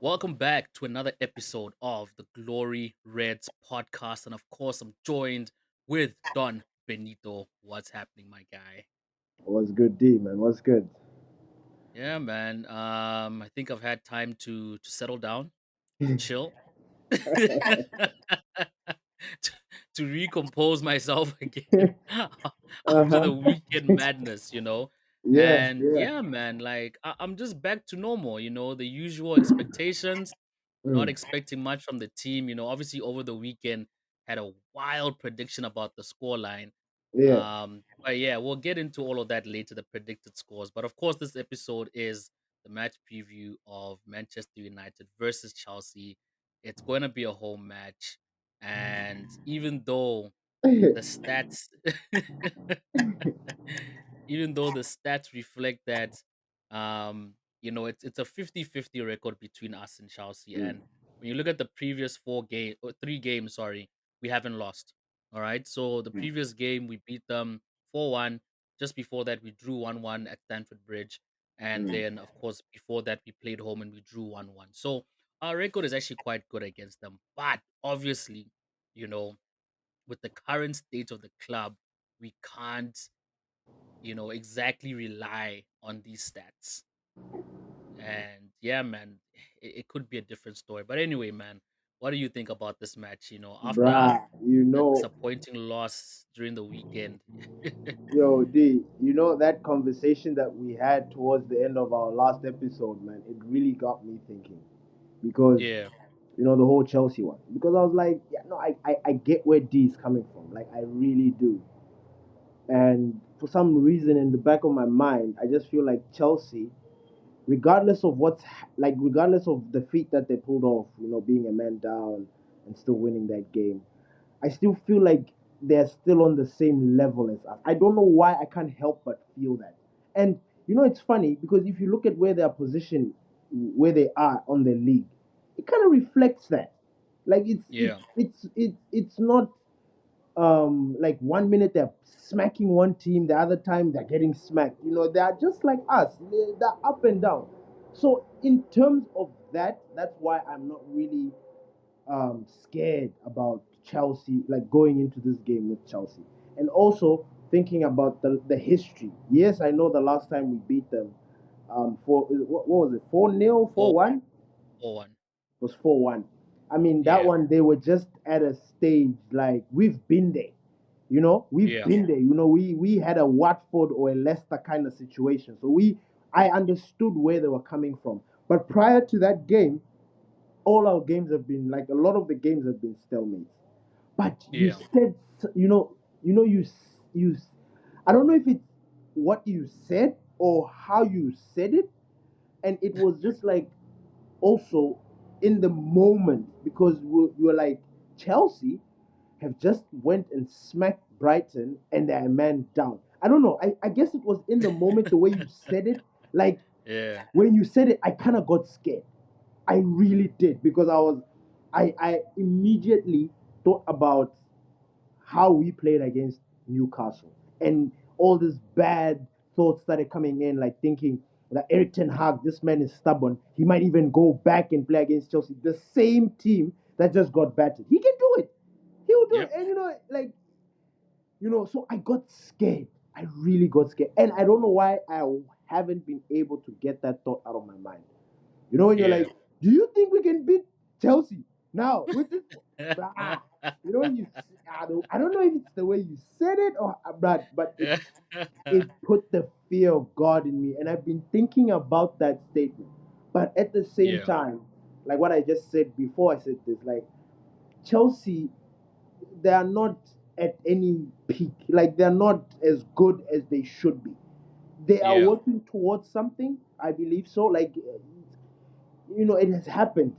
Welcome back to another episode of the Glory Reds podcast. And of course, I'm joined with Don Benito. What's happening, my guy? What's good, D, man? What's good? Yeah, man. I think I've had time to settle down, to chill, to, to recompose myself again after Uh-huh. the weekend madness. Yeah, And yeah. yeah, man, like I'm just back to normal, the usual expectations. Not Mm, expecting much from the team. Obviously over the weekend had a wild prediction about the scoreline. yeah. But yeah, we'll get into all of that later, the predicted scores. But of course, this episode is the match preview of Manchester United versus Chelsea. It's going to be a home match. And even though the stats even though the stats reflect that it's a 50-50 record between us and Chelsea. Mm, And when you look at the previous 3 games, sorry, we haven't lost. All right. So the mm, previous game we beat them 4-1. Just before that we drew 1-1 at Stamford Bridge. And mm. then of course before that we played home and we drew 1-1. So our record is actually quite good against them. But obviously, you know, with the current state of the club, we can't exactly rely on these stats. And yeah, man, it could be a different story. But anyway, man, what do you think about this match? After Bruh, you a know, disappointing loss during the weekend. yo, D, you know that conversation that we had towards the end of our last episode, man, it really got me thinking. Because, Yeah, the whole Chelsea one. Because I was like, yeah, no, I get where D is coming from. Like, I really do. And for some reason in the back of my mind, I just feel like Chelsea, regardless of regardless of the feat that they pulled off, being a man down and still winning that game, I still feel like they're still on the same level as us. I don't know why I can't help but feel that. And it's funny because if you look at where they're positioned, where they are on the league, it kind of reflects that. Like yeah, it's not like 1 minute they're smacking one team, the other time they're getting smacked. They are just like us. They're up and down. So in terms of that, that's why I'm not really scared about Chelsea, like going into this game with Chelsea. And also thinking about the history. Yes, I know the last time we beat them, for what was it, 4-0, four 4-1? four one. Was 4-1. I mean, that Yeah, one, they were just at a stage like we've been there. We've yeah, been there. We had a Watford or a Leicester kind of situation. So I understood where they were coming from. But prior to that game, all our games have been like a lot of the games have been stalemates. But you yeah, said, you, I don't know if it's what you said or how you said it, and it was just like also in the moment because we were like Chelsea have just went and smacked Brighton and they're a man down. I don't know. I guess it was in the moment the way you said it. Like yeah, when you said it, I kind of got scared. I really did because I immediately thought about how we played against Newcastle. And all these bad thoughts started coming in, like thinking that Eric Ten Hag, this man is stubborn. He might even go back and play against Chelsea, the same team that just got battered. He can do it. He will do it. yep, And so I got scared. I really got scared. And I don't know why I haven't been able to get that thought out of my mind. When you're yeah. like, do you think we can beat Chelsea now with this? Ah, when I don't know if it's the way you said it or but it put the fear of God in me, and I've been thinking about that statement. But at the same Yeah, time, like what I just said before, I said this, like Chelsea, they are not at any peak. Like they're not as good as they should be. They are yeah, working towards something, I believe so. Like it has happened,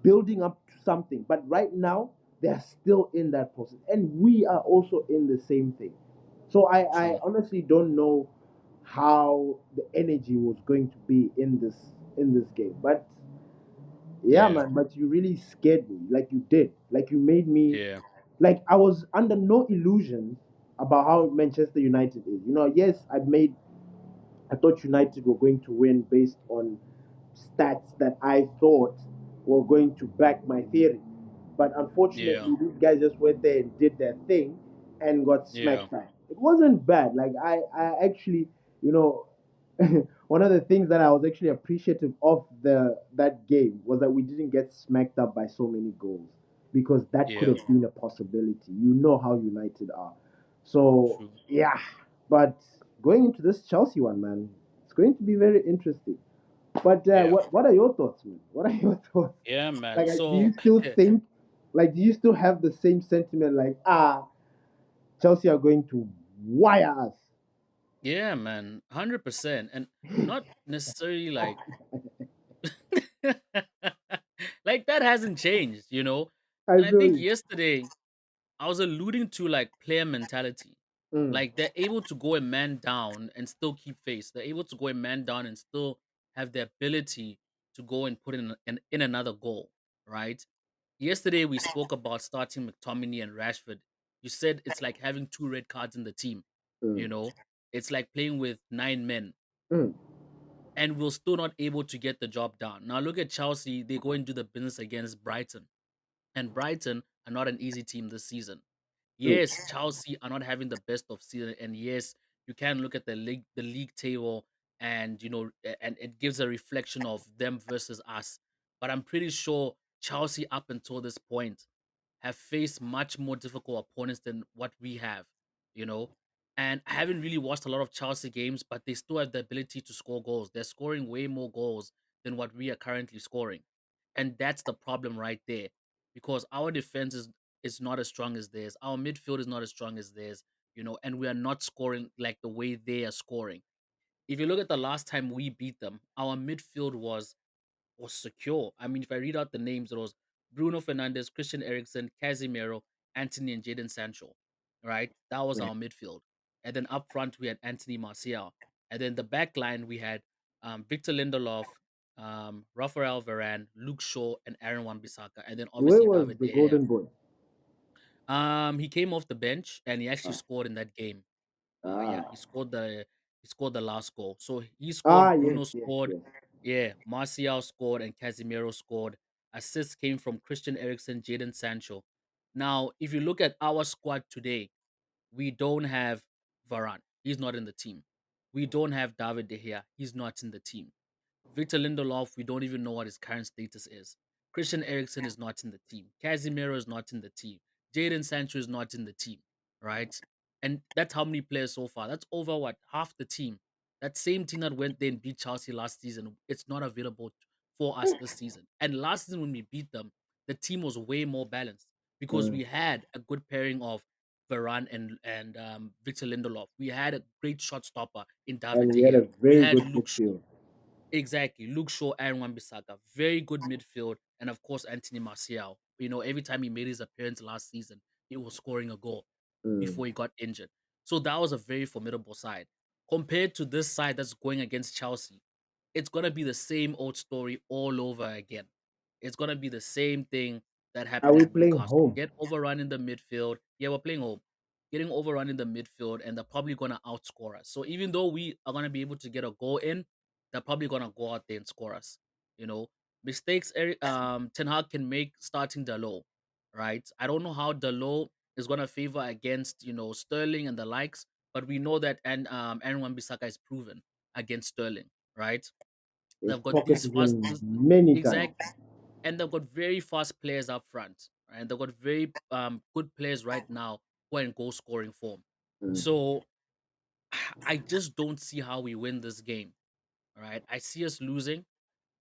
building up to something. But right now, they're still in that process. And we are also in the same thing. So I true. honestly don't know how the energy was going to be in this game. But yeah, Yeah, man, but you really scared me. Like you did. Like you made me yeah, like I was under no illusions about how Manchester United is. Yes, I thought United were going to win based on stats that I thought were going to back my theory. But Yeah. unfortunately, these guys just went there and did their thing and got Yeah. smacked up. It wasn't bad. Like I actually, you know, one of the things that I was actually appreciative of that game was that we didn't get smacked up by so many goals because that could Yeah. have been a possibility. You know how United are. So True. yeah, but going into this Chelsea one, man, it's going to be very interesting. But Yeah. what are your thoughts, man? What are your thoughts? Yeah, man. Like, do you So still think, like, do you still have the same sentiment, like, Chelsea are going to wire us? yeah, man. 100%. And not necessarily like like that hasn't changed, you know? I And I feel think you. yesterday I was alluding to like player mentality. Mm, Like they're able to go a man down and still keep face. They're able to go a man down and still have the ability to go and put in another goal, right? Yesterday we spoke about starting McTominay and Rashford. You said it's like having two red cards in the team, mm, you know? It's like playing with nine men mm, and we're still not able to get the job done. Now look at Chelsea, they go and do the business against Brighton. And Brighton are not an easy team this season. mm, Yes, Chelsea are not having the best of season, and yes, you can look at the league table, and and it gives a reflection of them versus us. But I'm pretty sure Chelsea, up until this point, have faced much more difficult opponents than what we have. You know, and I haven't really watched a lot of Chelsea games, but they still have the ability to score goals. They're scoring way more goals than what we are currently scoring, and that's the problem right there because our defense is not as strong as theirs. Our midfield is not as strong as theirs, and we are not scoring like the way they are scoring. If you look at the last time we beat them, our midfield was secure. I mean, if I read out the names, it was Bruno Fernandes, Christian Eriksen, Casemiro, Anthony, and Jadon Sancho. Right, that was yeah. our midfield. And then up front we had Anthony Martial, and then the back line we had Victor Lindelof, Rafael Varane, Luke Shaw, and Aaron Wan-Bissaka, and then Where obviously was David the De Gea. golden boy? He came off the bench and he actually Ah, scored in that game. Yeah, ah, he scored the last goal. So he ah, scored, yes, Bruno yes, scored, yes. yeah, Martial scored, and Casemiro scored. Assists came from Christian Eriksen, Jadon Sancho. Now, if you look at our squad today, we don't have Varane. He's not in the team. We don't have David De Gea. He's not in the team. Victor Lindelof, we don't even know what his current status is. Christian Eriksen is not in the team. Casemiro is not in the team. Jadon Sancho is not in the team, right? And that's how many players so far. That's over what? Half the team. That same team that went there and beat Chelsea last season, it's not available for us this season. And last season when we beat them, the team was way more balanced because Mm. we had a good pairing of Varane and Victor Lindelof. We had a great shot stopper in David And De we had Gea. a We very had good Luke Shaw. midfield. Exactly. Luke Shaw, Aaron Wan-Bissaka, very good midfield, and of course Anthony Martial. Every time he made his appearance last season, he was scoring a goal Mm. before he got injured. So that was a very formidable side. Compared to this side that's going against Chelsea, it's gonna be the same old story all over again. It's gonna be the same thing that Are happened we at playing Newcastle. home? Get overrun in the midfield. Yeah, we're playing home. Getting overrun in the midfield, and they're probably gonna outscore us. So even though we are gonna be able to get a goal in, they're probably gonna go out there and score us. You know, mistakes Ten Hag can make starting Dalot, right? I don't know how Dalot is gonna favor against Sterling and the likes, but we know that Aaron Wan-Bissaka is proven against Sterling, right? He's They've got these pocketed fast, him many times. exact, and they've got very fast players up front, right? They've got very good players right now who are in goal scoring form. Mm. So I just don't see how we win this game. All right, I see us losing,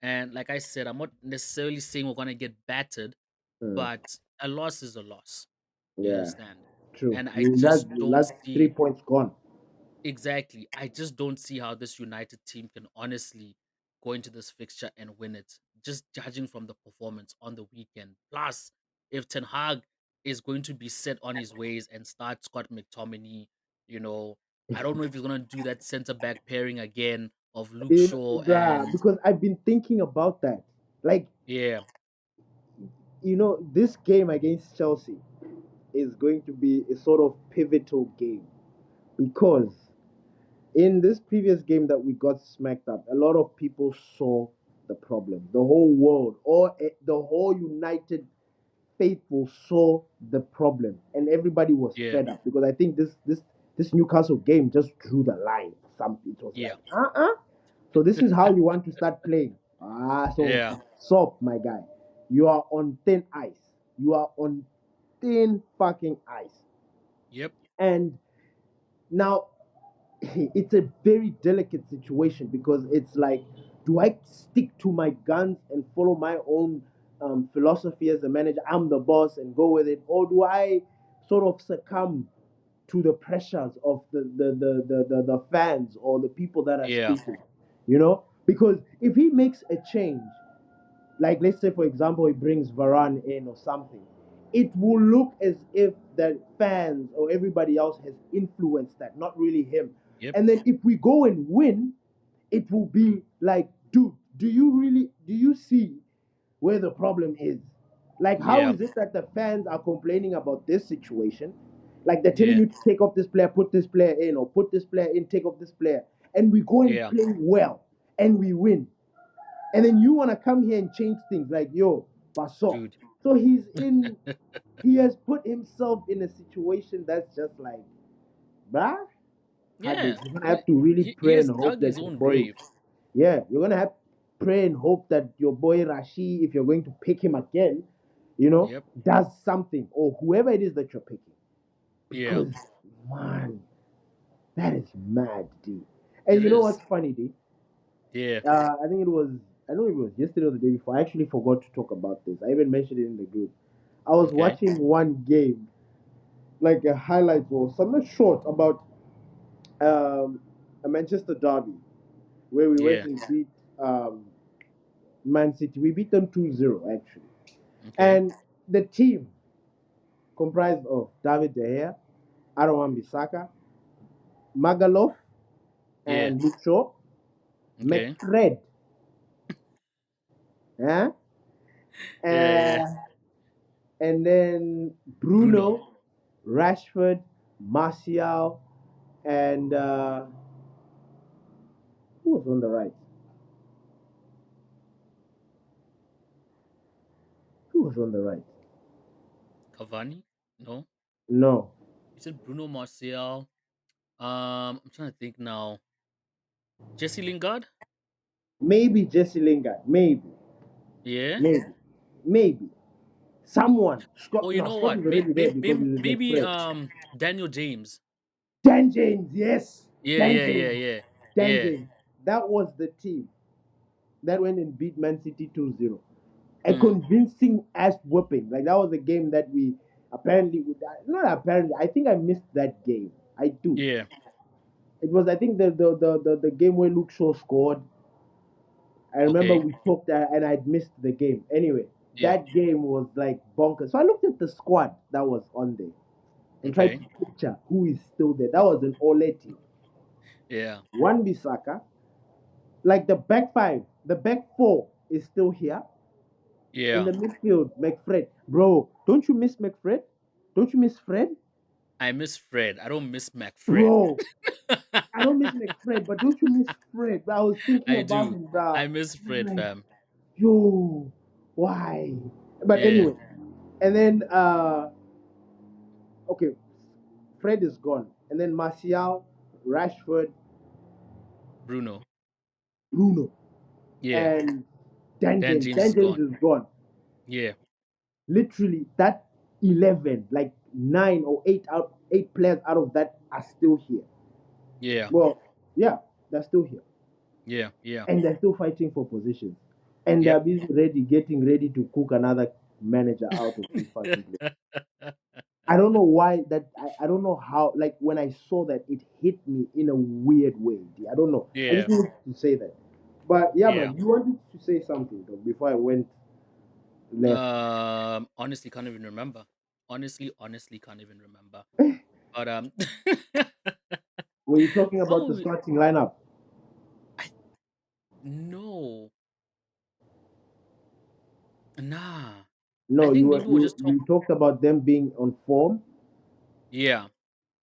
and like I said, I'm not necessarily saying we're gonna get battered, Mm. but a loss is a loss. You Yeah, understand? true. And I You just don't that's three see points gone. exactly. I just don't see how this United team can honestly go into this fixture and win it. Just judging from the performance on the weekend. Plus, if Ten Hag is going to be set on his ways and start Scott McTominay, you know, I don't know if he's gonna do that centre back pairing again of Luke Shaw and Because I've been thinking about that. Like, yeah, this game against Chelsea is going to be a sort of pivotal game because in this previous game that we got smacked up, a lot of people saw the problem. The whole world, or the whole United faithful saw the problem, and everybody was Yeah. fed up because I think this Newcastle game just drew the line. Some it was Yeah. like, So this is how you want to start playing? So Yeah. stop, my guy. You are on thin ice. You are on thin fucking ice. Yep. And now it's a very delicate situation because it's like, do I stick to my guns and follow my own philosophy as a manager? I'm the boss and go with it, or do I sort of succumb to the pressures of the fans or the people that are Yeah. speaking? Because if he makes a change, like let's say for example he brings Varane in or something, it will look as if the fans or everybody else has influenced that, not really him. Yep. And then if we go and win, it will be like, dude, do you see where the problem is? Like, how Yeah. is it that the fans are complaining about this situation? Like, they're telling Yeah. you to take off this player, put this player in, or put this player in, take off this player, and we go and Yeah. play well and we win. And then you want to come here and change things like, yo, Basso. Dude. So he has put himself in a situation that's just like, bruh, Hadis, Yeah. you're gonna He, have to really he pray has and hope dug that his your own boy, grave. yeah, you're gonna have to pray and hope that your boy Rashi, if you're going to pick him again, Yep. does something, or whoever it is that you're picking. Yeah. Because, man, that is mad, D. And It you know is. what's funny, D? Yeah. I think I don't know if it was yesterday or the day before. I actually forgot to talk about this. I even mentioned it in the group. I was Okay. watching one game, like a highlight or something short about a Manchester derby, where we went Yeah. and beat um, Man City. We beat them 2-0 actually. Okay. And the team comprised of David De Gea, Aaron Bissaka, Magalov, Yeah. and Luke Shaw, Okay. McFred, eh? Yeah. Yeah. uh, and then Bruno. Bruno, Rashford, Martial, and who was on the right? Who was on the right? Cavani. No. No, You said Bruno Martial. I'm trying to think now. Jesse Lingard. maybe Jesse Lingard, Yeah. maybe, maybe someone. Oh, Scott, you no, know Scott what? is already there because he's with Maybe Fred. Daniel James. Dan James, yes, Yeah. Dan Yeah. Yeah. James, Yeah. Dan Yeah. James. That was the team that went and beat Man City 2-0. A Mm. convincing ass whooping. Like that was a game that we apparently, not apparently, I think I missed that game. I do. Yeah. It was, I think, the game where Luke Shaw scored. I remember Okay. we talked and I'd missed the game. Anyway, Yeah. that game was like bonkers. So I looked at the squad that was on there and tried Okay. to picture who is still there. That was an Ole team. Yeah. One Bissaka, like the back five, the back four is still here. In Yeah. the midfield, McFred. Bro, don't you miss McFred? Don't you miss Fred? I miss Fred. I don't miss McFred. Bro, I don't miss McFred, but don't you miss Fred? I was thinking I about do. him, bro. I miss I was Fred, like, fam. yo, why? But Yeah. anyway, and then okay, Fred is gone, and then Martial, Rashford, Bruno. Bruno, Yeah. and Dan Dan James. James Dan is James gone. is gone. Yeah. Literally, that 11, like 9 or 8 players out of that are still here. Yeah. Well, yeah, they're still here, Yeah. Yeah. and they're still fighting for positions, and they're Yep. busy getting ready to cook another manager out of this fucking place. I don't know why that. I don't know how. Like when I saw that, it hit me in a weird way. I don't know. I Yeah. just wanted to say that. But yeah, Yeah. man, you wanted to say something though before I went left. Honestly, can't even remember. Honestly, can't even remember. But Were you talking about the oh, starting lineup? I no, nah. I No, think maybe we'll just talk. you talked about them being on form Yeah,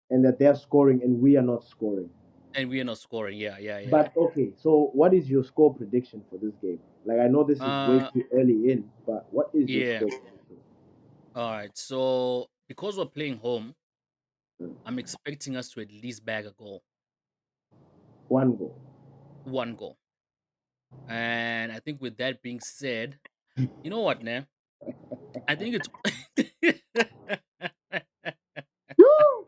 and that they're scoring and we are not scoring. and we are not scoring. Yeah, yeah, yeah. But okay, so what is your score prediction for this game? Like I know this is way Uh, too early in, but what is your yeah. score for this one? All right. So because we're playing home, Mm. I'm expecting us to at least bag a goal, One goal. one goal. And I think with that being said, you know what, man? I think it's Woo!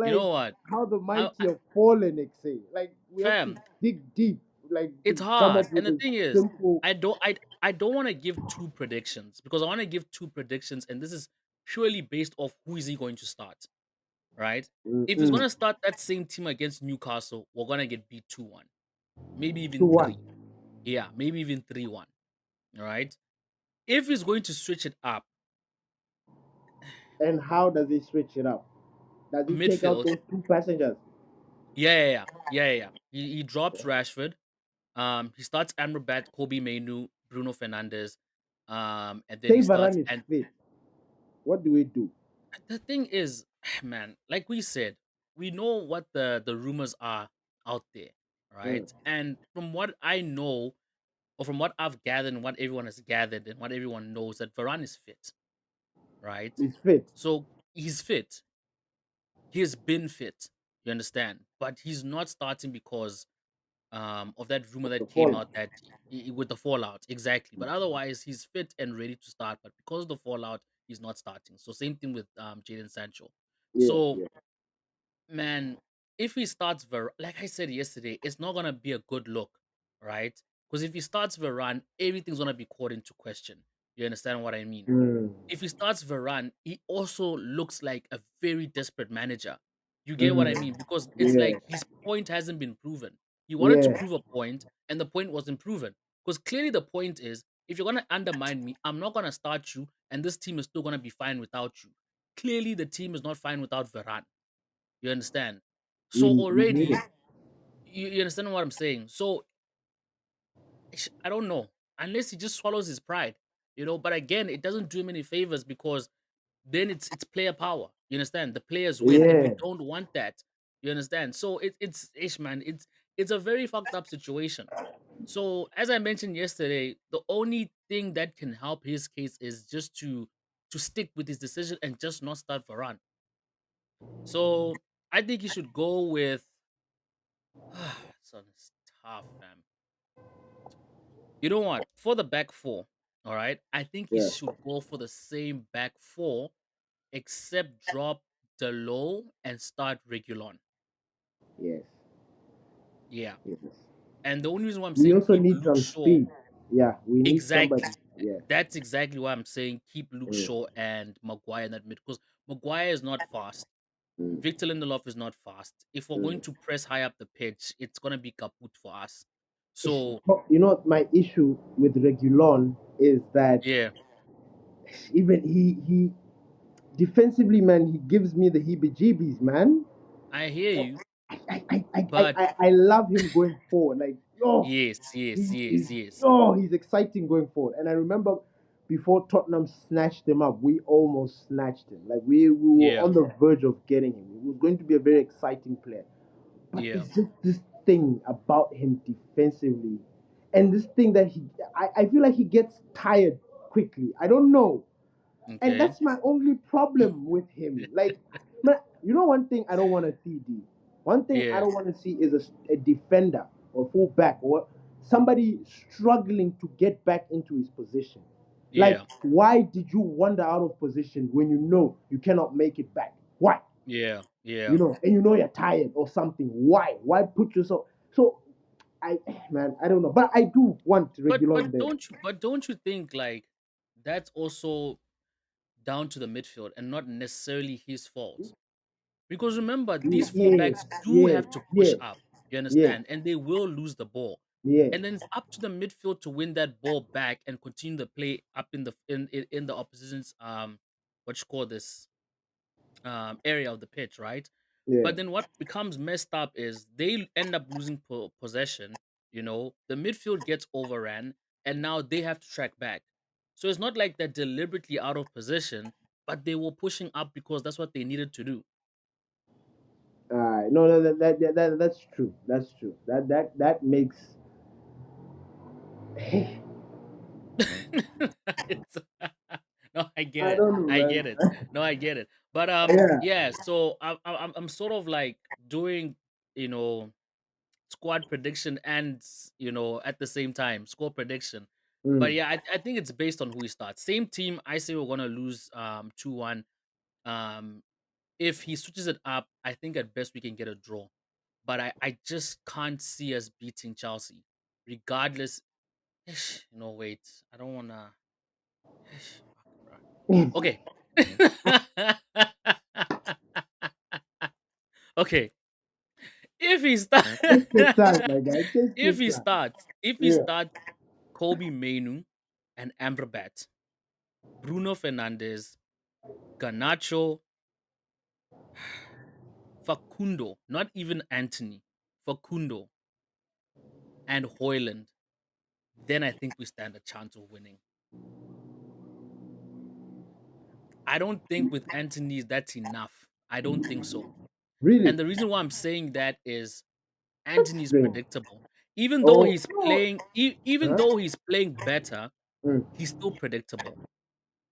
you Like know what? how the I mighty have fallen, say. Like we have to fam, dig deep, like it's to come hard. up And with the a thing is, simple. I don't want to give two predictions because I want to give two predictions, and this is purely based off who is he going to start, right? If he's Mm-mm. gonna start that same team against Newcastle, we're gonna get beat 2-1. Maybe Two even one. three. Yeah, maybe even 3-1. All right. If he's going to switch it up, And how does he switch it up? Does he take out midfield, those two passengers? yeah. He drops Rashford. He starts Amrabat, Kobe Mainu, Bruno Fernandes, and then Say he starts. Varane is And fit. What do we do? the thing is, man, like we said, we know what the rumors are out there, Mm. right? And from what I know, or from what I've gathered, and what everyone has gathered, and what everyone knows, that Varane is fit, right? He's fit. So he's fit. He has been fit. You understand? But he's not starting because of that rumor What's the that came out fallout? that with the fallout, exactly. But otherwise, he's fit and ready to start. But because of the fallout, he's not starting. So same thing with Jaden Sancho. Yeah, So yeah. man, if he starts like I said yesterday, it's not gonna be a good look, right? Because if he starts Varane, everything's gonna be called into question. You understand what I mean? Mm. If he starts Varane, he also looks like a very desperate manager. You get what I Mm. mean? Because it's Yeah, like his point hasn't been proven. He wanted to yeah. prove a point, and the point wasn't proven. Because clearly the point is, if you're gonna undermine me, I'm not gonna start you, and this team is still gonna be fine without you. Clearly, the team is not fine without Varane. You understand? So We need already, it. you understand what I'm saying? So I don't know. Unless he just swallows his pride, But again, it doesn't do him any favors because then it's player power. You understand? The players win, and we Yeah. don't want that. You understand? So it's ish man. It's a very fucked up situation. So as I mentioned yesterday, the only thing that can help his case is just to stick with his decision and just not start Varane. So I think he should go with. Son, it's tough, fam. You know what? For the back four, all right. I think he Yeah. should go for the same back four, except drop the low and start Regulon. Yes. Yeah. Yes. And the only reason why I'm We saying also keep need Luke some Shaw, speed. Yeah, we need somebody. exactly. Yeah. That's exactly why I'm saying keep Luke Mm. Shaw and Maguire in that mid because Maguire is not fast. Mm. Victor Lindelof is not fast. If we're going Mm. to press high up the pitch, it's gonna be kaput for us. So You know, my issue with Regulon is that yeah, even he defensively, man, he gives me the heebie-jeebies, man. I hear you, I but I love him going forward. Like, oh, yes. he's exciting going forward. And I remember before Tottenham snatched him up, we almost snatched him. Like we were Yeah, on the verge of getting him. He was going to be a very exciting player. But yeah. it's just this thing about him defensively. And this thing that I feel like he gets tired quickly. I don't know. And Okay. that's my only problem with him. Like, man, you know, one thing I don't want to see, D. One thing I Yeah, don't want to see is a defender or fullback or somebody struggling to get back into his position. Like, yeah, why did you wander out of position when you know you cannot make it back? Why? yeah. And you know you're tired or something. Why? Why put yourself? So, I, man, I don't know. But I do want Regulon there. But don't you think like that's also down to the midfield and not necessarily his fault? Because remember, these Yes, fullbacks do yes, have to push yes, up. You yes, understand? And they will lose the ball. yes. And then it's up to the midfield to win that ball back and continue the play up in the opposition's what you call this area of the pitch, right? Yeah. But then what becomes messed up is they end up losing possession. The midfield gets overran, and now they have to track back. So it's not like they're deliberately out of position, but they were pushing up because that's what they needed to do. No, no, that's true. That's true. That makes It's no, I get I it. don't I know, get it. man. No, I get it. But Yeah. yeah. So I'm sort of like doing you know squad prediction and at the same time score prediction. But Mm. yeah, I think it's based on who we start. Same team. I say we're gonna lose 2-1. Um, if he switches it up, I think at best we can get a draw. But I just can't see us beating Chelsea, regardless. Wait, I don't wanna. Fuck, bruh. Okay. Okay. If he start, Take your time, my guy. Take your if he time. starts, if he Yeah. starts Kobe Mainu and Amrabat, Bruno Fernandes, Ganacho, Facundo, not even Anthony, Facundo and Hoyland, then I think we stand a chance of winning. I don't think with Anthony that's enough. I don't think so. Really? And the reason why I'm saying that is That's Anthony's strange. predictable. Even though Oh, he's no. playing, even Huh? though he's playing better, Mm. he's still predictable,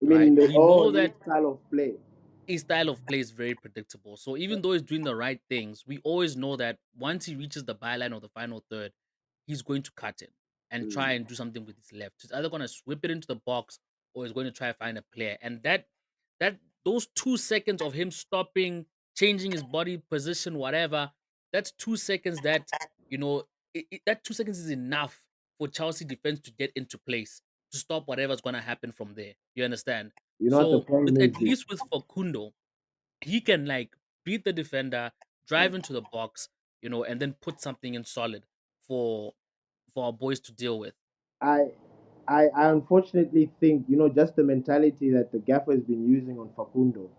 I right? mean, We know your that style of play. his style of play is very predictable. So even though he's doing the right things, we always know that once he reaches the byline or the final third, he's going to cut it and try Mm. and do something with his left. He's either going to whip it into the box or he's going to try to find a player. And that those 2 seconds of him stopping, changing his body position, whatever, that's 2 seconds that that 2 seconds is enough for Chelsea defense to get into place to stop whatever's going to happen from there. You understand? You know what the So problem with is? at least with Facundo, he can like beat the defender, drive into the box, and then put something in solid for our boys to deal with. I, I unfortunately think, just the mentality that the gaffer has been using on Facundo,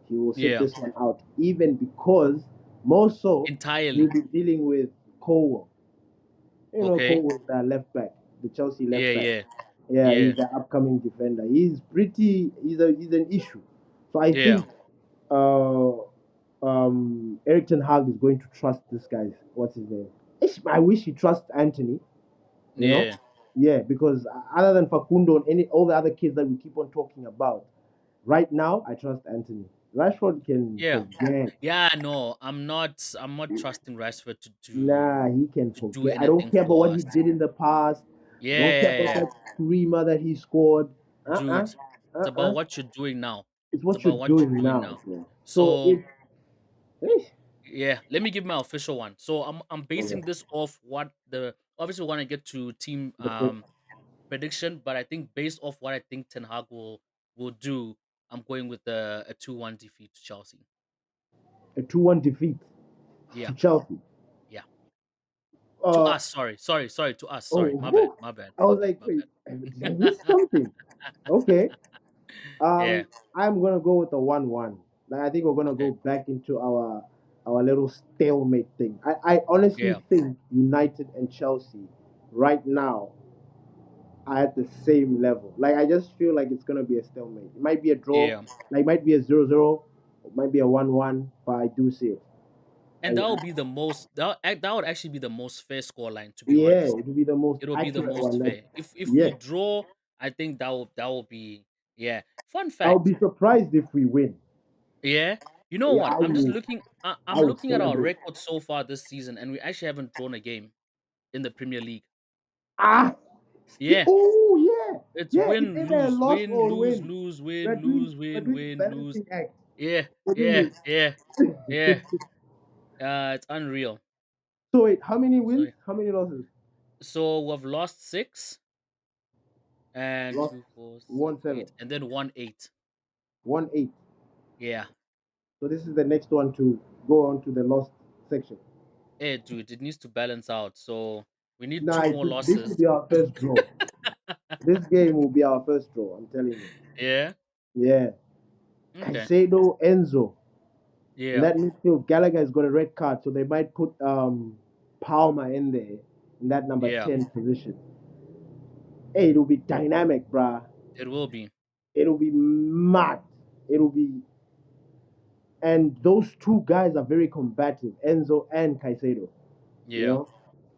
he will sit Yeah, this one out, even because more so entirely. we'll be dealing with Cole. Okay. Cole is the left back, the Chelsea left Yeah, back. yeah, Yeah, yeah, he's the upcoming defender. He's an issue. So I yeah, think uh Eric Ten Hag is going to trust this guy. What's his name? I wish he trusts Anthony. You know, yeah, yeah, because other than Facundo and all the other kids that we keep on talking about, right now I trust Anthony. Rashford can yeah, forget. yeah. No, I'm not trusting Rashford to Nah, he can do forget. I don't anything care about for what he us. did in the past. Yeah, Don't care yeah, about yeah. that screamer that he scored. Uh-uh. Dude, it's about Uh-uh. what you're doing now. It's It's what you're about what you're doing doing now, now. bro. So So eh, yeah, let me give my official one. So I'm basing okay. this off what the obviously we want to get to team The pick, prediction, but I think based off what I think Ten Hag will do, I'm going with a 2-1 defeat to Chelsea. a 2-1 defeat Yeah, to Chelsea. yeah. To Uh us, sorry, to us. oh, Sorry, my bad, whew. my bad, I my was bad, like, my wait, did I bad. miss something? Okay. Yeah, I'm gonna go with the 1-1. Like, I think we're gonna okay. go back into our little stalemate thing. I honestly Yeah, think United and Chelsea right now are at the same level. Like, I just feel like it's gonna be a stalemate. It might be a draw, yeah. like it might be a 0-0, it might be a 1-1, but I do see it. And that would be the most that would actually be the most fair score line, to be Yeah, honest. it will be the most It'll be the accurate most one. That fair. If yeah, we draw, I think that will be yeah. Fun I'll fact, be surprised if we win. yeah. You know Yeah, what? I'm just looking. I I'm would looking at our celebrate. record so far this season, and we actually haven't drawn a game in the Premier League. Ah, Yeah, oh yeah, it's yeah. It's win either a lose loss win or lose win. lose We're win doing lose we're win doing win lose. balancing act. Yeah, We're yeah, doing yeah, it. yeah. It's unreal. So wait, how many So wins? How many losses? so we've lost six and Lost two, four, six, 1-7, eight, and then 1-8. 1-8. Yeah. So this is the next one to go on to the lost section. Hey, dude, it needs to balance out. So we need Nah, two more this will losses. be our first draw. This game will be our first draw. I'm telling you. Yeah. Yeah, Okay. Caicedo, Enzo. In Yeah. that midfield, Gallagher has got a red card, so they might put Palmer in there in that number Yeah. 10 position. Hey, it'll be dynamic, bruh. It will be. It'll be mad. It'll be, and those two guys are very combative, Enzo and Caicedo. You Yeah. know,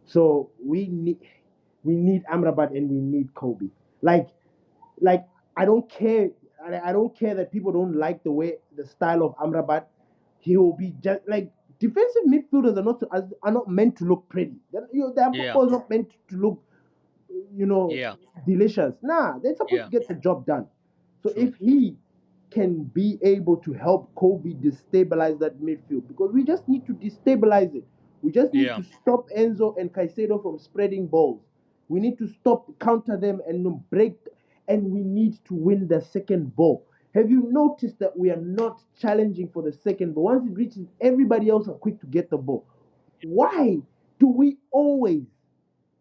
so we need Amrabat and we need Kobe. Like, like I don't care. I don't care that people don't like the style of Amrabat. He will be just like defensive midfielders are not meant to look pretty. Their Yeah. football is not meant to look, you know, Yeah. delicious. Nah, they're supposed to Yeah. get the job done. So True. if he can be able to help Kobe destabilize that midfield, because we just need to destabilize it. We just need Yeah. to stop Enzo and Caicedo from spreading balls. We need to stop, counter them, and break. And we need to win the second ball. Have you noticed that we are not challenging for the second ball? Once it reaches, everybody else are quick to get the ball. Why do we always,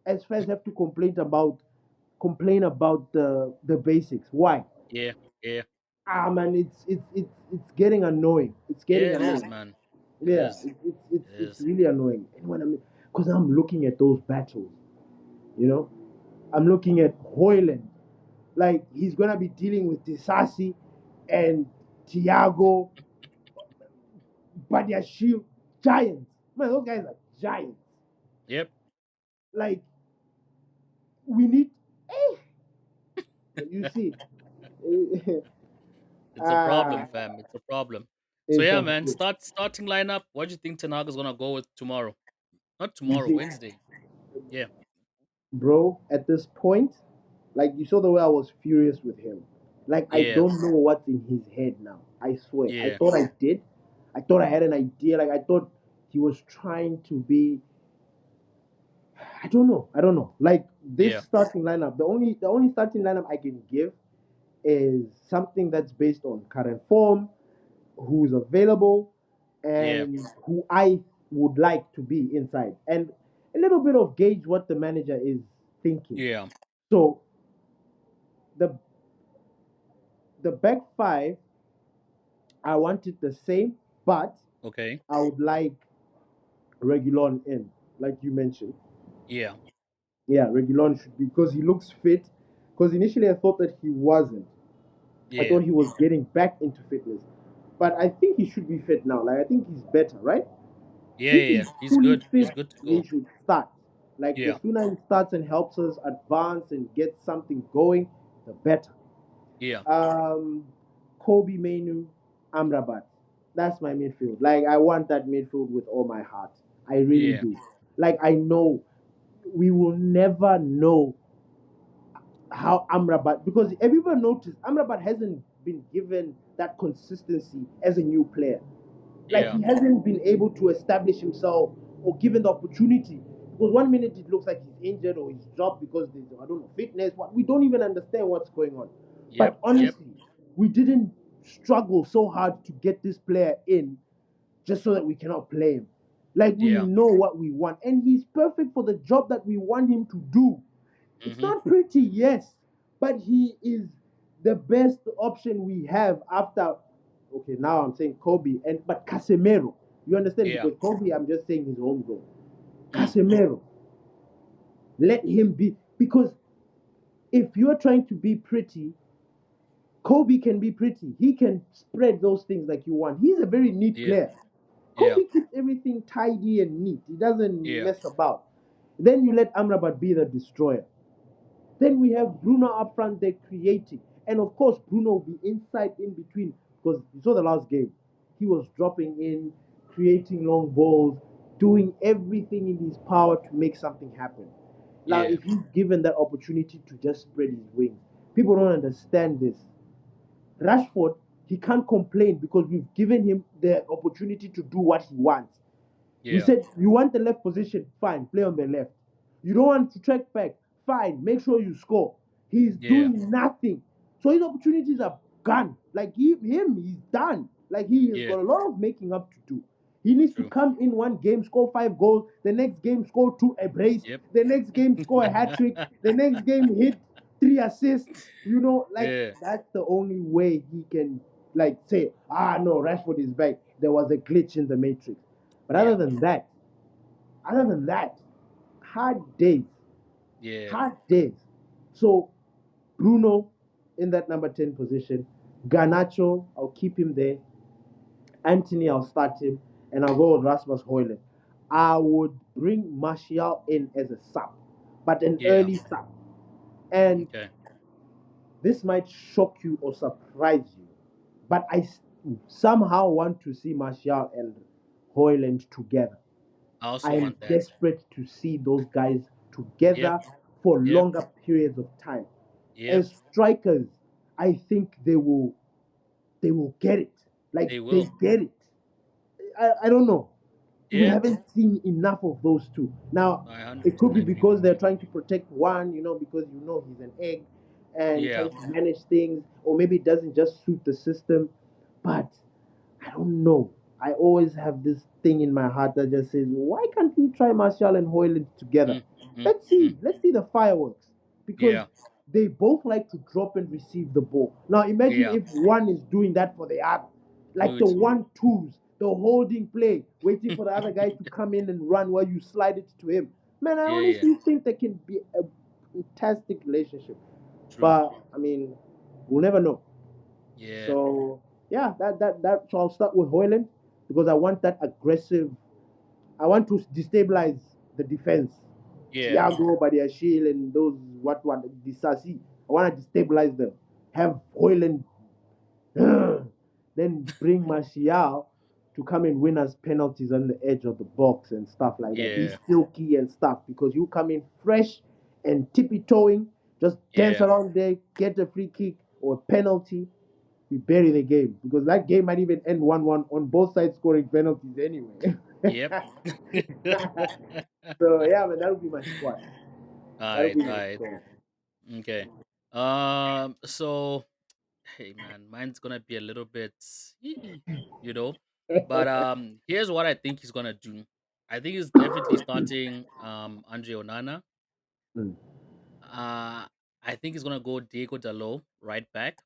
as fans, have to complain about the basics? Why? Yeah. Yeah. Ah, man, it's getting annoying. It's Yeah. getting It is, annoying. man. It Yeah, is. it's It it's is. really annoying. And when because I'm looking at those battles, you know, I'm looking at Hoyland, like he's gonna be dealing with Disasi and Thiago, Badiashile, giants. Man, those guys are giants. Yep. Like we need, eh, you see, It's a ah, problem, fam. It's a problem. So it's yeah, a man. Starting lineup. What do you think Tanaga's gonna go with tomorrow? Not you tomorrow. see, Wednesday. Yeah. bro. At this point, like you saw the way I was furious with him. Like I Yeah. don't know what's in his head now. I swear. I Yeah. thought I did. I thought I had an idea. Like I thought he was trying to be. I don't know. I don't know. Like this Yeah. starting lineup. The only starting lineup I can give is something that's based on current form, who's available, Yeah. and who I would like to be inside, and a little bit of gauge what the manager is thinking. Yeah. So the the back five, I want it the same, but Okay. I would like Regulon in, like you mentioned. Yeah. Yeah, Regulon should be because he looks fit. Because initially I thought that he wasn't. I Yeah. thought he was getting back into fitness, but I think he should be fit now. Like I think he's better, right? Yeah. If Yeah. he's Yeah. He's fully good. He's fit, good to he go. should start. Like the Yeah. sooner he starts and helps us advance and get something going, the better. Yeah. Um, Kobe Mainu, Amrabat. That's my midfield. Like I want that midfield with all my heart. I really Yeah. do. Like I know we will never know how Amrabat, because everyone noticed Amrabat hasn't been given that consistency as a new player. Like Yeah. he hasn't been able to establish himself or given the opportunity. Because one minute it looks like he's injured or he's dropped because there's, I don't know, fitness. We don't even understand what's going on. Yep. But Yep. honestly, we didn't struggle so hard to get this player in just so that we cannot play him. Like we Yeah. know what we want, and he's perfect for the job that we want him to do. It's Mm-hmm. not pretty, yes, but he is the best option we have after. Okay, now I'm saying Kobe and but Casemiro. You understand? Yeah. Because Kobe, I'm just saying he's homegrown. Mm. Casemiro, let him be, because if you're trying to be pretty, Kobe can be pretty. He can spread those things like you want. He's a very neat Yeah. player. Yeah. Kobe keeps everything tidy and neat. He doesn't Yeah. mess about. Then you let Amrabat be the destroyer. Then we have Bruno up front there creating. And of course, Bruno will be inside in between because you saw the last game. He was dropping in, creating long balls, doing everything in his power to make something happen. Now, Yeah. if he's given that opportunity to just spread his wings, people don't understand this. Rashford, he can't complain because we've given him the opportunity to do what he wants. We Yeah. said, you want the left position, fine, play on the left. You don't want to track back, fine, make sure you score. He's Yeah. doing nothing. So his opportunities are gone. Like he's done. Like he has Yeah. got a lot of making up to do. He needs to True. come in one game, score 5 goals, the next game score two a brace, Yep. the next game score a hat trick, the next game hit 3 assists. Like Yeah. that's the only way he can like say, no, Rashford is back. There was a glitch in the matrix. But Yeah. other than that, hard days, Yeah. hard days. So Bruno in that number 10 position, Garnacho, I'll keep him there. Anthony, I'll start him, and I'll go with Rasmus Højlund. I would bring Martial in as a sub, but an Yeah. early sub. And Okay. this might shock you or surprise you, but somehow want to see Martial and Hoyland together. I also I am want that. desperate to see those guys Yep. together for Yep. longer periods of time. Yep. As strikers, I think they will get it. Like They they will. get it. I don't know. We Yeah. haven't seen enough of those two. Now, I it could 100% be agree with because they're you. trying to protect one, because he's an egg and Yeah. trying to manage things, or maybe it doesn't just suit the system. But I don't know. I always have this thing in my heart that just says, why can't we try Martial and Hoyland together? Mm, mm, Let's see. mm. Let's see the fireworks because Yeah. they both like to drop and receive the ball. Now imagine Yeah. if one is doing that for the other, like the Dude. 1-2s, the holding play, waiting for the other guy to come in and run while you slide it to him. Man, I Yeah. Yeah. honestly think there can be a fantastic relationship, True. but I mean, we'll never know. Yeah. So yeah, that. So I'll start with Hoyland because I want that aggressive. I want to destabilize the defense. Yeah. Thiago, Badiashile, and those what Disasi. I want to destabilize them. Have Hoyland, then bring Martial to come and win us penalties on the edge of the box and stuff like that. Be Yeah. silky and stuff because you come in fresh and tippy toeing, just dance Yeah. around there, get a free kick or a penalty, we bury the game because that game might even end 1-1 on both sides scoring penalties anyway. Yep. So yeah, man, that would be my squad. That would Alright, be my alright. squad. Okay. So hey man, mine's gonna be a little bit you know. But here's what I think he's gonna do. I think he's definitely starting Andre Onana. Mm. I think he's gonna go Diego Dalot right back.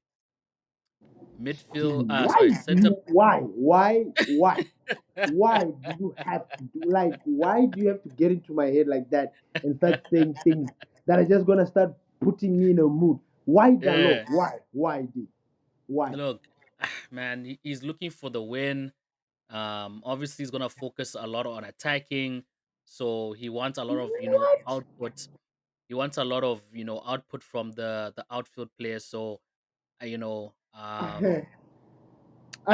Midfield Why sorry, do center. you why do you have to do like why do you have to get into my head like that and start saying things that are just gonna start putting me in a mood? Why Dalo? Yeah. Why D? Why? Look, man, he's looking for the win. Obviously he's gonna focus a lot on attacking. So he wants a lot of, What? output. He wants a lot of, output from the outfield players. So I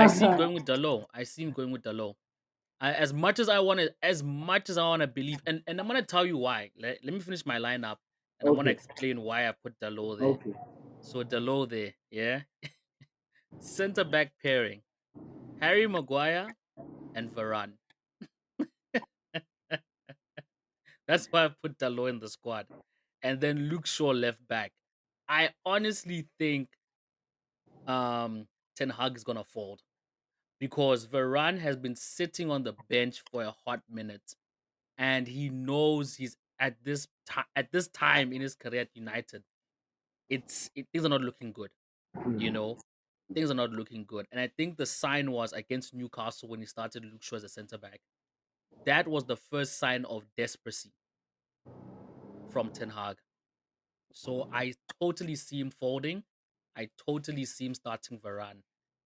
see him going with Dalo. I see him going with Dalo. As much as I wanna believe, and I'm gonna tell you why. Let me finish my lineup, and I'm gonna Okay, explain why I put Dalo there. okay. So Dalo there, yeah. Center back pairing: Harry Maguire and Varane. That's why I put Dalo in the squad, and then Luke Shaw left back. I honestly think Ten Hag is gonna fold because Varane has been sitting on the bench for a hot minute, and he knows he's at this time in his career at United. Things are not looking good. You Mm. know, things are not looking good, and I think the sign was against Newcastle when he started Luke Shaw as a centre back. That was the first sign of desperacy from Ten Hag. So I totally see him folding. I totally see him starting Varane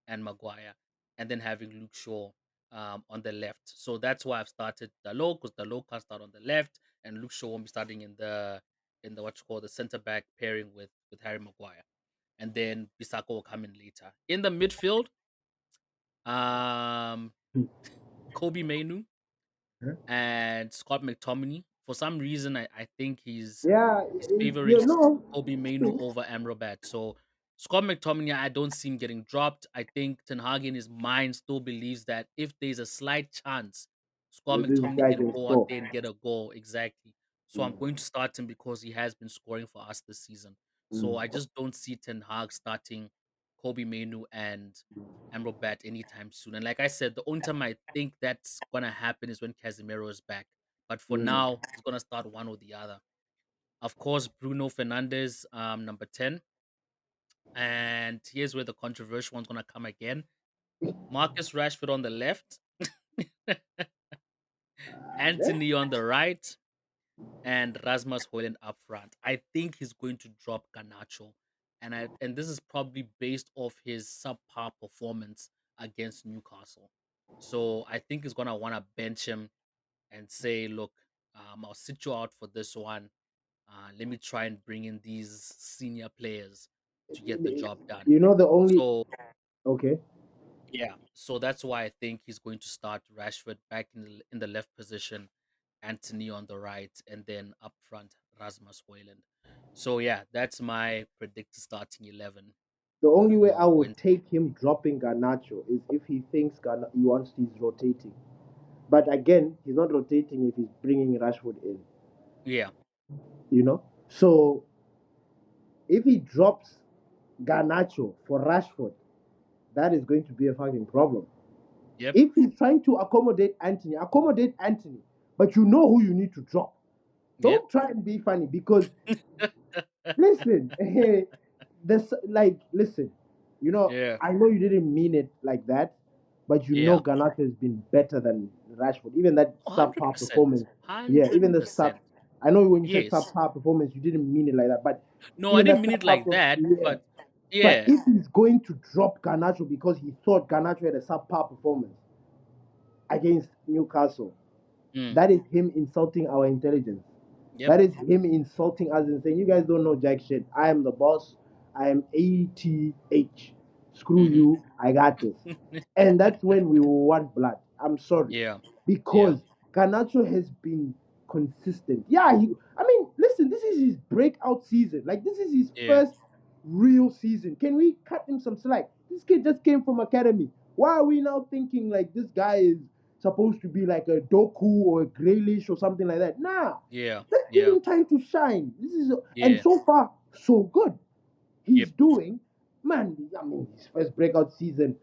and Maguire, and then having Luke Shaw on the left. So that's why I've started Dalot because Dalot can't start on the left, and Luke Shaw won't be starting in the what you call the centre back pairing with Harry Maguire, and then Bisako will come in later. In the midfield, um, Kobe Mainu Huh? and Scott McTominay. For some reason, I think Yeah, he's favoring you know. Kobe Mainu True. over Amrabat. So Scott McTominay, I don't see him getting dropped. I think Ten Hag in his mind still believes that if there's a slight chance, Scott This McTominay guy can can go out score. there and get a goal. Exactly. So I'm Mm. going to start him because he has been scoring for us this season. So I Mm. just don't see Ten Hag starting Kobe Mainu and Amrabat anytime soon. And like I said, the only time I think that's gonna happen is when Casemiro is back. But for Mm. now, he's gonna start one or the other. Of course, Bruno Fernandes, number 10. And here's where the controversial one's gonna come again. Marcus Rashford on the left, Yeah. Anthony on the right, and Rasmus Højlund up front. I think he's going to drop Garnacho. And this is probably based off his subpar performance against Newcastle. So I think he's gonna want to bench him and say, look, I'll sit you out for this one. Let me try and bring in these senior players. to get the job done. You know the only So okay. yeah, so that's why I think he's going to start Rashford back in the left position, Anthony on the right, and then up front Rasmus Hoyland. So yeah, that's my predicted starting 11 The only way I for would when. take him dropping Garnacho is if he thinks he wants he's rotating. But again, he's not rotating if he's bringing Rashford in. Yeah. You know. So if he drops Garnacho for Rashford, that is going to be a fucking problem. Yep. If he's trying to accommodate Anthony, but you know who you need to drop. Yep. Don't try and be funny because listen, this like listen, Yeah. I know you didn't mean it like that, but you know Yeah. Garnacho has been better than Rashford. Even that subpar 100%. performance, yeah, even the sub. 100%. I know when you said Yes. subpar performance, you didn't mean it like that, but No, I even didn't that mean it subpar, like that, yeah. but But yeah. if he's going to drop Garnacho because he thought Garnacho had a subpar performance against Newcastle, Mm. that is him insulting our intelligence. Yep. That is him insulting us and saying, "You guys don't know jack shit. I am the boss. I am ATH. Screw Hmm. you. I got this." And that's when we will want blood. I'm sorry. Yeah. Yeah. Because Garnacho has been consistent. Yeah, I mean, listen, this is his breakout season. Like, this is his Yeah. first real season. Can we cut him some slack? This kid just came from academy. Why are we now thinking like this guy is supposed to be like a Doku or a Graylish or something like that? Nah, Yeah. let's give Yeah. him time to shine. This is and Yeah. so far so good. Yep. He's doing, man. I mean, his first breakout season.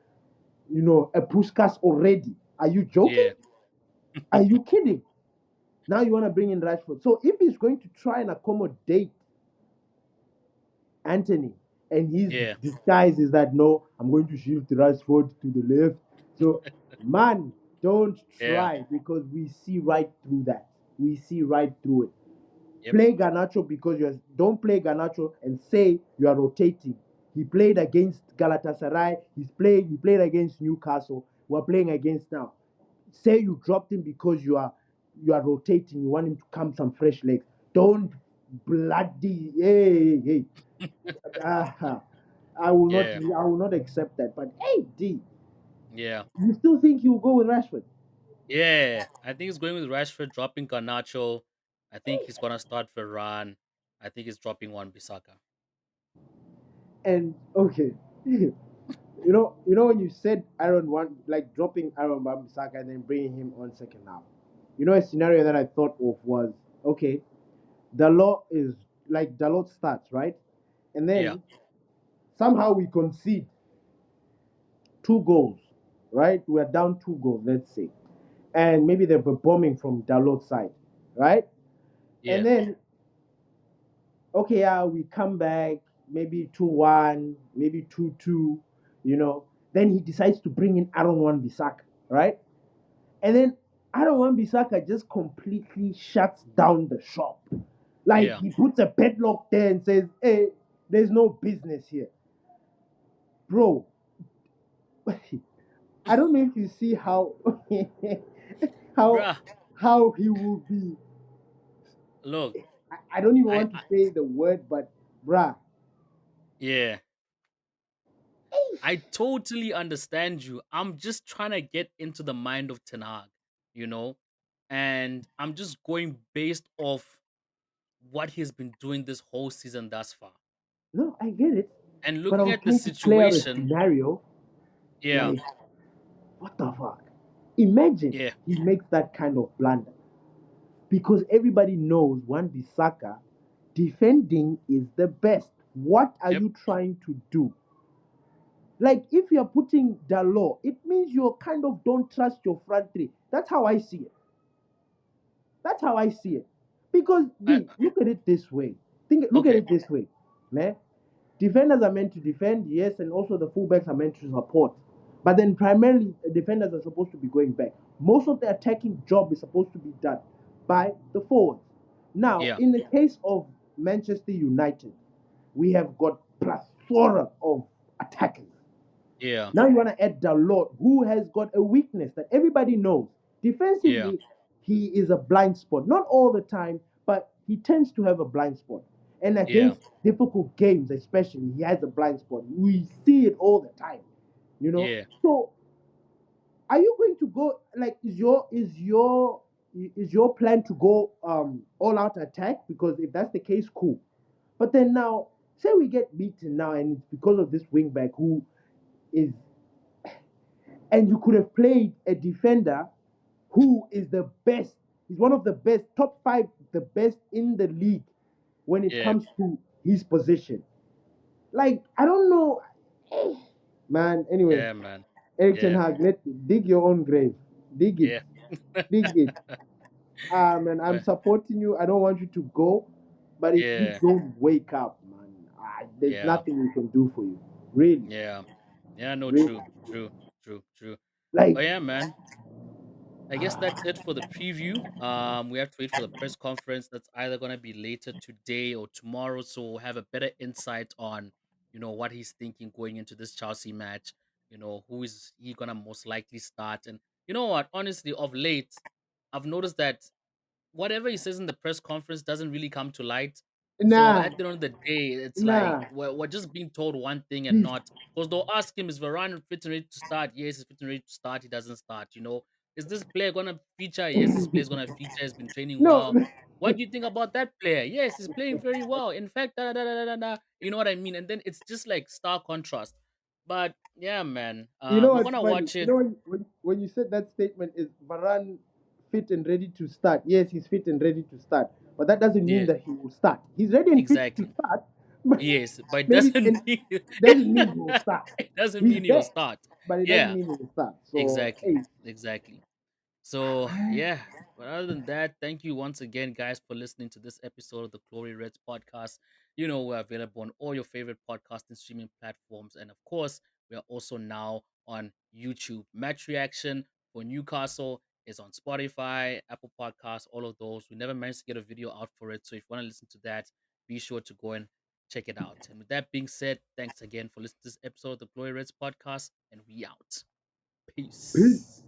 A Puskas already. Are you joking? Yeah. Are you kidding? Now you want to bring in Rashford. So if he's going to try and accommodate Anthony, and his Yeah. disguise is that no, I'm going to shift Rashford to the left. So, man, don't Yeah. try because we see right through that. We see right through it. Yep. Play Garnacho because you don't play Garnacho and say you are rotating. He played against Galatasaray. He played against Newcastle. We're playing against now. Say you dropped him because you are rotating. You want him to come some fresh legs. Don't bloody hey. Ah, Yeah. I will not accept that. But hey D, Yeah. you still think he will go with Rashford? Yeah. I think he's going with Rashford, dropping Garnacho. I think he's gonna start Varane. I think he's dropping one Bisaka. And okay. When you said Aaron one like dropping Aaron Bambisaka and then bringing him on second half. A scenario that I thought of was okay. Dalot starts right, and Yeah. then somehow we concede 2 goals, right? We're down 2 goals, let's say, and maybe they're bombing from Dalot's side, right? And Yeah. then okay, yeah, we come back maybe 2-1, maybe 2-2. Then he decides to bring in Aaron Wan Bissaka, right? And then Aaron Wan Bissaka just completely shuts down the shop. Like Yeah. he puts a padlock there and says, "Hey, there's no business here." Bro, I don't know if you see how how Bruh. how he will be. Look, I don't even I, want to I say the word, but bruh. yeah. I totally understand you. I'm just trying to get into the mind of Ten Hag, you know, and I'm just going based off what he's been doing this whole season thus far. No, I get it. And But I looking was at the trying to play out a situation, scenario yeah, like, what the fuck? Imagine yeah, he makes that kind of blunder. Because everybody knows Wan Bissaka defending is the best. What are yep, you trying to do? Like, if you're putting Dalot, it means you kind of don't trust your front three. That's how I see it. That's how I see it. Because I, look at it this way. Look at okay, it this way. Ne? Defenders are meant to defend, yes, and also the fullbacks are meant to support. But then primarily defenders are supposed to be going back. Most of the attacking job is supposed to be done by the forwards. Now, yeah, in the case of Manchester United, we have got plethora of attackers. yeah, Now you want to add Dalot, who has got a weakness that everybody knows. yeah, Defensively, he is a blind spot. Not all the time, but he tends to have a blind spot. And Yeah. against difficult games, especially, he has a blind spot. We see it all the time, you know. Yeah. So, are you going to go like is your plan to go all out attack? Because if that's the case, cool. But then now, say we get beaten now, and it's because of this wingback who is, and you could have played a defender who is the best. He's one of the best, top five, the best in the league when it Yeah. comes to his position. Like I don't know, man. Anyway, Yeah, man. Eric Ten Yeah. Hag, let dig your own grave, dig it, Yeah. dig it. Man, I'm But supporting you. I don't want you to go, but if you yeah. don't wake up, man, there's Yeah. nothing we can do for you. Really, Yeah. Yeah, no, really. true. True. True. True. Like, But yeah, man. I guess that's it for the preview. We have to wait for the press conference. That's either gonna be later today or tomorrow, so we'll have a better insight on, what he's thinking going into this Chelsea match. Who is he gonna most likely start? And you know what? Honestly, of late, I've noticed that whatever he says in the press conference doesn't really come to light. So nah, at the end of the day, it's like nah. we're just being told one thing and He's not, because they'll ask him, is Varane fit and ready to start? Yes, he's fit and ready to start. He doesn't start. Is this player gonna feature? Yes, this player is gonna feature. He's been training no. well. What do you think about that player? Yes, he's playing very well. In fact, da, da, da, da, da, da. You know what I mean? And then it's just like stark contrast. But yeah, man, You know I'm what's gonna funny? watch You it. know when you said that statement is Varane fit and ready to start. Yes, he's fit and ready to start, but that doesn't mean Yeah, that he will start. He's ready and fit to exactly. start, but Yes, but it maybe doesn't and mean doesn't mean he will start. it doesn't He's mean he'll there, start. but it doesn't Yeah, mean he will start. So exactly, hey, exactly. So yeah, but other than that, thank you once again, guys, for listening to this episode of the Glory Reds podcast. We're available on all your favorite podcast and streaming platforms, and of course, we are also now on YouTube. Match reaction for Newcastle is on Spotify, Apple Podcasts, all of those. We never managed to get a video out for it, so if you want to listen to that, be sure to go and check it out. And with that being said, thanks again for listening to this episode of the Glory Reds podcast, and we out. peace. Peace.